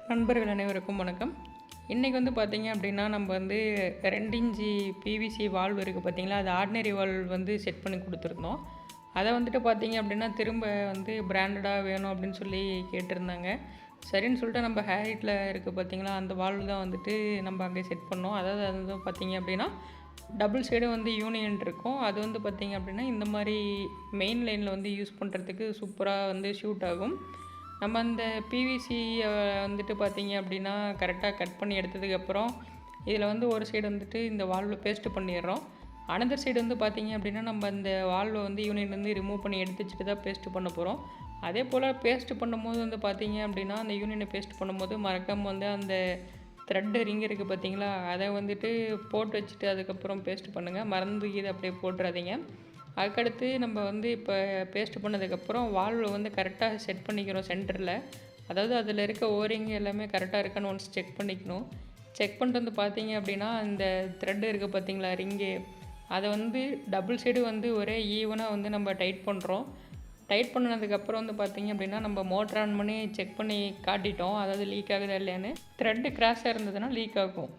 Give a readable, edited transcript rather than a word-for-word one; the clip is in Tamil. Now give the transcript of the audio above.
நண்பர்கள் அனைவருக்கும் வணக்கம். இன்றைக்கி வந்து பார்த்திங்க அப்படின்னா நம்ம வந்து 2 இன்ச்சி பிவிசி வால்வு இருக்குது பார்த்தீங்களா, அது ஆர்டினரி வால்வ் வந்து செட் பண்ணி கொடுத்துருந்தோம். அதை வந்துட்டு பார்த்திங்க அப்படின்னா திரும்ப வந்து பிராண்டடாக வேணும் அப்படின்னு சொல்லி கேட்டிருந்தாங்க. சரின்னு சொல்லிட்டு நம்ம ஹேரிட்டில் இருக்குது பார்த்திங்களா, அந்த வால்வு தான் வந்துட்டு நம்ம அங்கே செட் பண்ணோம். அதாவது அது வந்து பார்த்திங்க அப்படின்னா டபுள் சைடும் வந்து யூனியன் இருக்கும். அது வந்து பார்த்திங்க அப்படின்னா இந்த மாதிரி மெயின் லைனில் வந்து யூஸ் பண்ணுறதுக்கு சூப்பராக வந்து ஷூட் ஆகும். நம்ம அந்த பிவிசி வந்துட்டு பார்த்திங்க அப்படின்னா கரெக்டாக கட் பண்ணி எடுத்ததுக்கப்புறம் இதில் வந்து ஒரு சைடு வந்துட்டு இந்த வால்வை பேஸ்ட்டு பண்ணிடுறோம். அனதர் சைடு வந்து பார்த்திங்க அப்படின்னா நம்ம அந்த வால்வை வந்து யூனிட் வந்து ரிமூவ் பண்ணி எடுத்து வச்சுட்டு தான் பேஸ்ட்டு பண்ண போகிறோம். அதே போல் பேஸ்ட்டு பண்ணும்போது வந்து பார்த்திங்க அப்படின்னா அந்த யூனியனை பேஸ்ட் பண்ணும்போது மறக்காமல் வந்து அந்த த்ரெட்டு ரிங் இருக்குது பார்த்திங்களா, அதை வந்துட்டு போட்டு வச்சுட்டு அதுக்கப்புறம் பேஸ்ட் பண்ணுங்கள். மறந்து இது அப்படியே போட்டுறாதீங்க. அதுக்கடுத்து நம்ம வந்து இப்போ பேஸ்ட் பண்ணதுக்கப்புறம் வால்வை வந்து கரெக்டாக செட் பண்ணிக்கிறோம் சென்டரில். அதாவது அதில் இருக்க ஓரிங் எல்லாமே கரெக்டாக இருக்கான்னு ஒன்ஸ் செக் பண்ணிக்கணும். செக் பண்ணிட்டு வந்து பார்த்தீங்க அப்படின்னா இந்த த்ரெட்டு இருக்குது பார்த்தீங்களா ரிங்கு, அதை வந்து டபுள் சைடு வந்து ஒரே ஈவனாக வந்து நம்ம டைட் பண்ணுறோம். டைட் பண்ணதுக்கப்புறம் வந்து பார்த்திங்க அப்படின்னா நம்ம மோட்டர் ஆன் பண்ணி செக் பண்ணி காட்டிட்டோம், அதாவது லீக் ஆகுதா இல்லையான்னு. த்ரெட்டு கிராஸாக இருந்ததுன்னா லீக் ஆகும்.